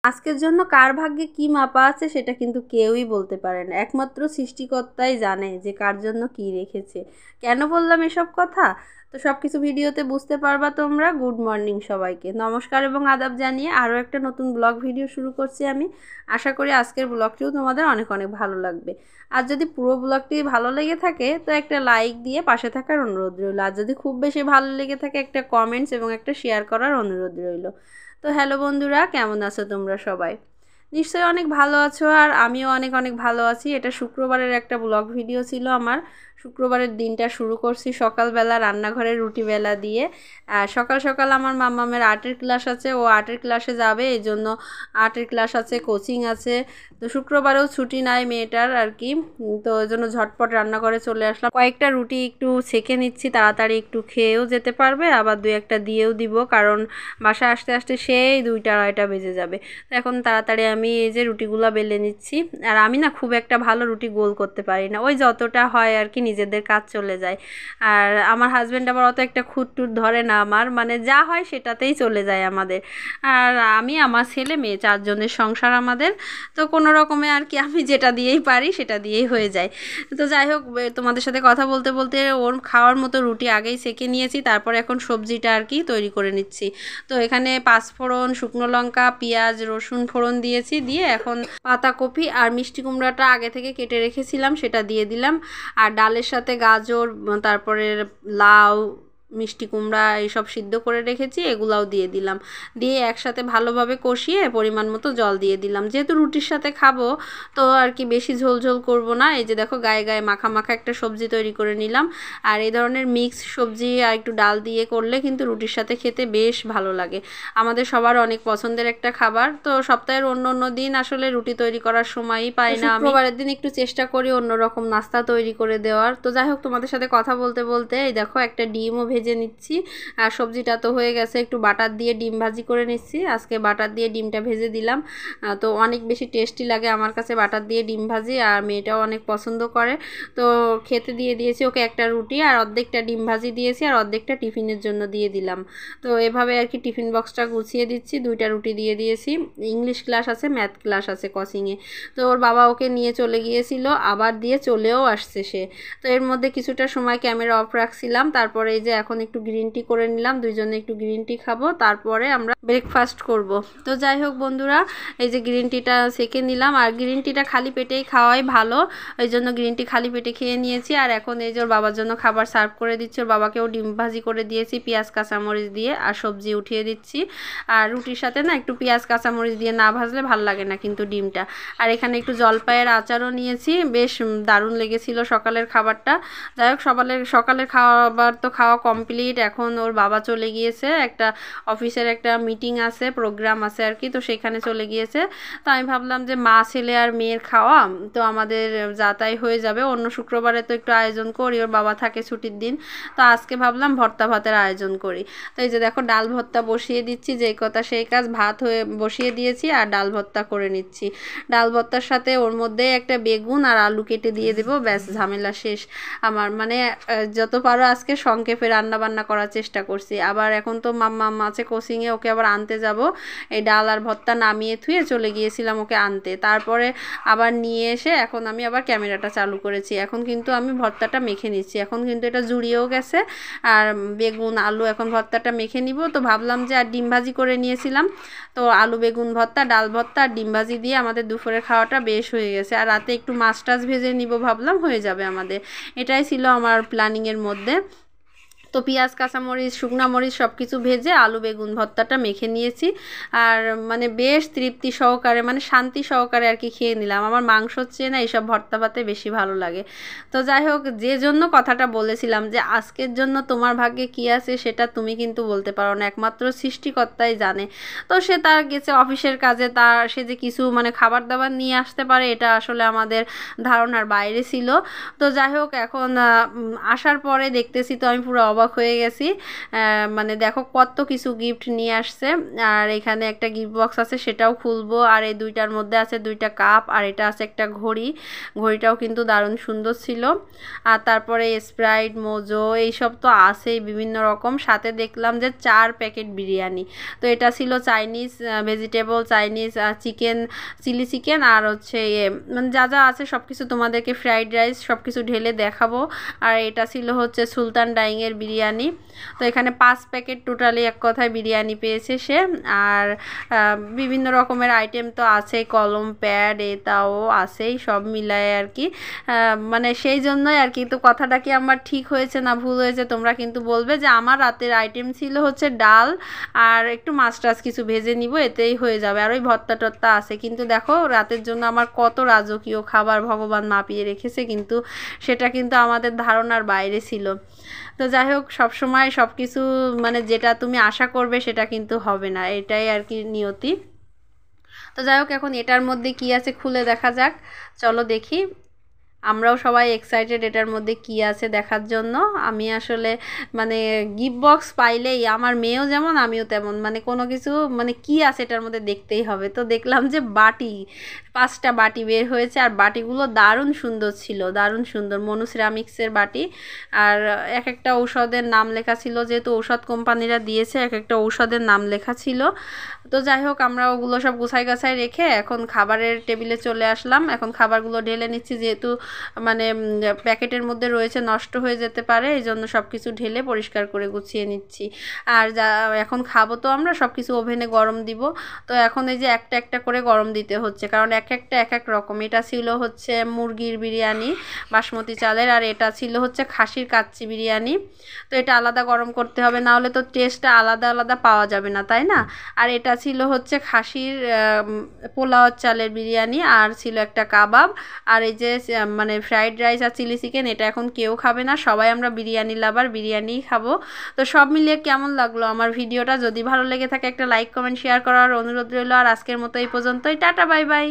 আজকের জন্য কার ভাগ্যে কি মাপা আছে সেটা কিন্তু কেউই বলতে পারে না। একমাত্র সৃষ্টিকর্তাই জানে যে কার জন্য কি রেখেছে। কেন বললাম এসব কথা? তো সব কিছু ভিডিওতে বুঝতে পারবা তোমরা। গুড মর্নিং সবাইকে, নমস্কার এবং আদাব জানিয়ে আরও একটা নতুন ব্লগ ভিডিও শুরু করছি আমি। আশা করি আজকের ব্লগটিও তোমাদের অনেক অনেক ভালো লাগবে। আর যদি পুরো ব্লগটি ভালো লেগে থাকে তো একটা লাইক দিয়ে পাশে থাকার অনুরোধ রইল। আর যদি খুব বেশি ভালো লেগে থাকে একটা কমেন্টস এবং একটা শেয়ার করার অনুরোধ রইল। তো হ্যালো বন্ধুরা, কেমন আছো তোমরা সবাই? নিশ্চয়ই অনেক ভালো আছো, আর আমিও অনেক অনেক ভালো আছি। এটা শুক্রবারের একটা ব্লগ ভিডিও ছিল আমার। শুক্রবারের দিনটা শুরু করছি সকালবেলা রান্নাঘরের রুটিবেলা দিয়ে। আর সকাল সকাল আমার মাম্মামের আর্টের ক্লাস আছে, ও আর্টের ক্লাসে যাবে, এই জন্য আর্টের ক্লাস আছে, কোচিং আছে। তো শুক্রবারেও ছুটি নাই মেয়েটার আর কি। তো ওই জন্য ঝটপট রান্নাঘরে চলে আসলাম। কয়েকটা রুটি একটু সেঁকে নিচ্ছি, তাড়াতাড়ি একটু খেয়েও যেতে পারবে, আবার দু একটা দিয়েও দিব, কারণ বাসায় আসতে আসতে সেই 2টা 2:30 বেজে যাবে। তো এখন তাড়াতাড়ি আমি এই যে রুটিগুলো বেলে নিচ্ছি। আর আমি না খুব একটা ভালো রুটি গোল করতে পারি না, ওই যতটা হয় আর কি নিজেদের কাজ চলে যায়। আর আমার হাজব্যান্ড আবার অত একটা খুঁত টুট ধরে না, আমার মানে যা হয় সেটাতেই চলে যায় আমাদের। আর আমি, আমার ছেলে মেয়ে, 4 জনের সংসার আমাদের। তো কোনো রকমে আর কি আমি যেটা দিয়েই পারি সেটা দিয়েই হয়ে যায়। তো যাই হোক, তোমাদের সাথে কথা বলতে বলতে ওর খাওয়ার মতো রুটি আগেই সেঁকে নিয়েছি, তারপর এখন সবজিটা আর কি তৈরি করে নিচ্ছি। তো এখানে পাঁচফোড়ন, শুকনো লঙ্কা, পেঁয়াজ, রসুন ফোড়ন দিয়েছি, দিয়ে এখন পাতাকপি আর মিষ্টি কুমড়াটা আগে থেকে কেটে রেখেছিলাম সেটা দিয়ে দিলাম। আর ডালের সাথে গাজর, তারপরে লাউ, মিষ্টি কুমড়া এইসব সিদ্ধ করে রেখেছি, এগুলাও দিয়ে দিলাম। দিয়ে একসাথে ভালোভাবে কষিয়ে পরিমাণ মতো জল দিয়ে দিলাম, যেহেতু রুটির সাথে খাবো তো আর কি বেশি ঝোল ঝোল করবো না। এই যে দেখো গায়ে গায়ে মাখা মাখা একটা সবজি তৈরি করে নিলাম। আর এই ধরনের মিক্স সবজি আর একটু ডাল দিয়ে করলে কিন্তু রুটির সাথে খেতে বেশ ভালো লাগে। আমাদের সবার অনেক পছন্দের একটা খাবার। তো সপ্তাহের অন্য অন্য দিন আসলে রুটি তৈরি করার সময়ই পাই না। শুক্রবারের দিন একটু চেষ্টা করি অন্যরকম নাস্তা তৈরি করে দেওয়ার। তো যাই হোক, তোমাদের সাথে কথা বলতে বলতে এই দেখো একটা ডিমও ভেজে নিচ্ছি। আর সবজিটা তো হয়ে গেছে, একটু বাটার দিয়ে ডিম ভাজি করে নিচ্ছি। আজকে বাটার দিয়ে ডিমটা ভেজে দিলাম। তো অনেক বেশি টেস্টি লাগে আমার কাছে বাটার দিয়ে ডিম ভাজি, আর মেয়েটাও অনেক পছন্দ করে। তো খেতে দিয়ে দিয়েছি ওকে একটা রুটি, আর অর্ধেকটা ডিম ভাজি দিয়েছি, আর অর্ধেকটা টিফিনের জন্য দিয়ে দিলাম। তো এভাবে আর কি টিফিন বক্সটা গুছিয়ে দিচ্ছি। 2টা রুটি দিয়ে দিয়েছি। ইংলিশ ক্লাস আছে, ম্যাথ ক্লাস আছে কোচিংয়ে। তো ওর বাবা ওকে নিয়ে চলে গিয়েছিল, আবার দিয়ে চলেও আসছে সে। তো এর মধ্যে কিছুটা সময় ক্যামেরা অফ রাখছিলাম। তারপরে এই যে এখন একটু গ্রিন টি করে নিলাম, দুইজনে একটু গ্রিন টি খাবো, তারপরে আমরা ব্রেকফাস্ট করব। তো যাই হোক বন্ধুরা, এই যে গ্রিন টিটা সেকে নিলাম। আর গ্রিন টিটা খালি পেটেই খাওয়াই ভালো, ওই জন্য গ্রিন টি খালি পেটে খেয়ে নিয়েছি। আর এখন এই যে ওর বাবার জন্য খাবার সার্ভ করে দিচ্ছি। ওর বাবাকেও ডিম ভাজি করে দিয়েছি পেঁয়াজ কাঁচামরিচ দিয়ে, আর সবজি উঠিয়ে দিচ্ছি। আর রুটির সাথে না একটু পেঁয়াজ কাঁচামরিচ দিয়ে না ভাজলে ভাল লাগে না কিন্তু ডিমটা। আর এখানে একটু জলপাইয়ের আচারও নিয়েছি, বেশ দারুণ লেগেছিল সকালের খাবারটা। যাই হোক, সকালের খাবার তো খাওয়া কমপ্লিট। এখন ওর বাবা চলে গিয়েছে, একটা অফিসের একটা মিটিং আছে, প্রোগ্রাম আছে আর কি, তো সেখানে চলে গিয়েছে। তো আমি ভাবলাম যে মা ছেলে আর মেয়ের খাওয়া তো আমাদের যাতাই হয়ে যাবে। অন্য শুক্রবারে তো একটু আয়োজন করি, ওর বাবা থাকে ছুটির দিন। তো আজকে ভাবলাম ভর্তা ভাতের আয়োজন করি। তো এই যে দেখো ডাল ভর্তা বসিয়ে দিচ্ছি, যেই কথা সেই কাজ, ভাত হয়ে বসিয়ে দিয়েছি আর ডাল ভর্তা করে নিচ্ছি। ডাল ভর্তার সাথে ওর মধ্যে একটা বেগুন আর আলু কেটে দিয়ে দেবো, ব্যাস ঝামেলা শেষ আমার। মানে যত পারো আজকে সংক্ষেপে রান্না বান্না করার চেষ্টা করছি। আবার এখন তো মাম্মা আছে কোচিংয়ে, ওকে আবার আনতে যাব। এই ডাল আর ভর্তা নামিয়ে থুয়ে চলে গিয়েছিলাম ওকে আনতে, তারপরে আবার নিয়ে এসে এখন আমি আবার ক্যামেরাটা চালু করেছি। এখন কিন্তু আমি ভর্তাটা মেখে নিচ্ছি, এখন কিন্তু এটা জুড়িয়েও গেছে। আর বেগুন আলু এখন ভর্তাটা মেখে নিব। তো ভাবলাম যে আর ডিম ভাজি করে নিয়েছিলাম, তো আলু বেগুন ভর্তা, ডাল ভর্তা আর ডিম ভাজি দিয়ে আমাদের দুপুরের খাওয়াটা বেশ হয়ে গেছে। আর রাতে একটু মাছ টাছ ভেজে নিব ভাবলাম, হয়ে যাবে আমাদের। এটাই ছিল আমার প্ল্যানিংয়ের মধ্যে। তো পেঁয়াজ কাঁচামরিচ শুকনা মরিচ সব কিছু ভেজে আলু বেগুন ভর্তাটা মেখে নিয়েছি। আর মানে বেশ তৃপ্তি সহকারে, মানে শান্তি সহকারে আর কি খেয়ে নিলাম। আমার মাংসর চেয়ে না এইসব ভর্তা ভাতে বেশি ভালো লাগে। তো যাই হোক, যে জন্য কথাটা বলেছিলাম যে আজকের জন্য তোমার ভাগ্যে কী আছে সেটা তুমি কিন্তু বলতে পারো না, একমাত্র সৃষ্টিকর্তাই জানে। তো সে তার গেছে অফিসের কাজে, সে যে কিছু মানে খাবার দাবার নিয়ে আসতে পারে এটা আসলে আমাদের ধারণার বাইরে ছিল। তো যাই হোক, এখন আসার পরে দেখতেছি তো আমি পুরো অবাক অবাক হয়ে গেছি। মানে দেখো কত কিছু গিফট নিয়ে আসছে। আর এখানে একটা গিফট বক্স আছে, সেটাও খুলবো। আর এই দুইটার মধ্যে আছে দুইটা কাপ, আর এটা আছে একটা ঘড়ি। ঘড়িটাও কিন্তু দারুণ সুন্দর ছিল। আর তারপরে স্প্রাইট, মোজো এইসব তো আছেই বিভিন্ন রকম। সাথে দেখলাম যে 4 প্যাকেট বিরিয়ানি। তো এটা ছিল Chinese vegetable, Chinese chicken, chilli chicken, আর হচ্ছে মানে যা যা আছে সব কিছু তোমাদেরকে, ফ্রাইড রাইস সব কিছু ঢেলে দেখাবো। আর এটা ছিল হচ্ছে সুলতান ডাইংয়ের বিরিয়ানি। তো এখানে 5 প্যাকেট টোটালি এক কথায় বিরিয়ানি পেয়েছে সে। আর বিভিন্ন রকমের আইটেম তো আছেই, কলম, প্যাড, এটাও আছেই, সব মিলায় আর কি। মানে সেই জন্যই আর কি। তো কথাটা কি আমার ঠিক হয়েছে না ভুল হয়েছে তোমরা কিন্তু বলবে। যে আমার রাতের আইটেম ছিল হচ্ছে ডাল আর একটু মাছ টাছ কিছু ভেজে নিব, এতেই হয়ে যাবে। আর ওই ভর্তা টর্তা আছে। কিন্তু দেখো রাতের জন্য আমার কত রাজকীয় খাবার ভগবান মাপিয়ে রেখেছে, কিন্তু সেটা কিন্তু আমাদের ধারণার বাইরে ছিল। তো যাই হোক, সবসময় সব কিছু মানে যেটা তুমি আশা করবে সেটা কিন্তু হবে না, এটাই আর কি নিয়তি। তো যাই হোক, এখন এটার মধ্যে কি আছে খুলে দেখা যাক, চলো দেখি। আমরাও সবাই এক্সাইটেড এটার মধ্যে কি আছে দেখার জন্য। আমি আসলে মানে গিফট বক্স পাইলেই, আমার মেয়েও যেমন আমিও তেমন, মানে কোনো কিছু মানে কি আছে এটার মধ্যে দেখতেই হবে। তো দেখলাম যে বাটি, 5টা বাটি বের হয়েছে। আর বাটিগুলো দারুণ সুন্দর ছিল, দারুণ সুন্দর, মনু সিরামিক্সের বাটি। আর এক একটা ঔষধের নাম লেখা ছিল, যেহেতু ঔষধ কোম্পানিরা দিয়েছে, এক একটা ঔষধের নাম লেখা ছিল। তো যাই হোক, আমরা ওগুলো সব গুছাই গাছাই রেখে এখন খাবারের টেবিলে চলে আসলাম। এখন খাবারগুলো ঢেলে নিচ্ছি, যেহেতু মানে প্যাকেটের মধ্যে রয়েছে, নষ্ট হয়ে যেতে পারে, এই জন্য সব কিছু ঢেলে পরিষ্কার করে গুছিয়ে নিচ্ছি। আর যা এখন খাবো তো আমরা সব কিছু ওভেনে গরম দিব। তো এখন এই যে একটা একটা করে গরম দিতে হচ্ছে, কারণ এক একটা এক এক রকম। এটা ছিল হচ্ছে মুরগির বিরিয়ানি বাসমতি চালের, আর এটা ছিল হচ্ছে খাসির কাচ্চি বিরিয়ানি। তো এটা আলাদা গরম করতে হবে, না হলে তো টেস্টটা আলাদা আলাদা পাওয়া যাবে না, তাই না? আর এটা ছিল হচ্ছে খাসির পোলাও চালের বিরিয়ানি, আর ছিল একটা কাবাব। আর এই যে মানে ফ্রাইড রাইস আর চিলি চিকেন, এটা এখন কেউ খাবে না, সবাই আমরা বিরিয়ানি লাভার, বিরিয়ানিই খাবো। তো সব মিলিয়ে কেমন লাগলো আমার ভিডিওটা? যদি ভালো লেগে থাকে একটা লাইক, কমেন্ট, শেয়ার করার অনুরোধ রইল। আর আজকের মতো এই পর্যন্তই, টাটা, বাই বাই।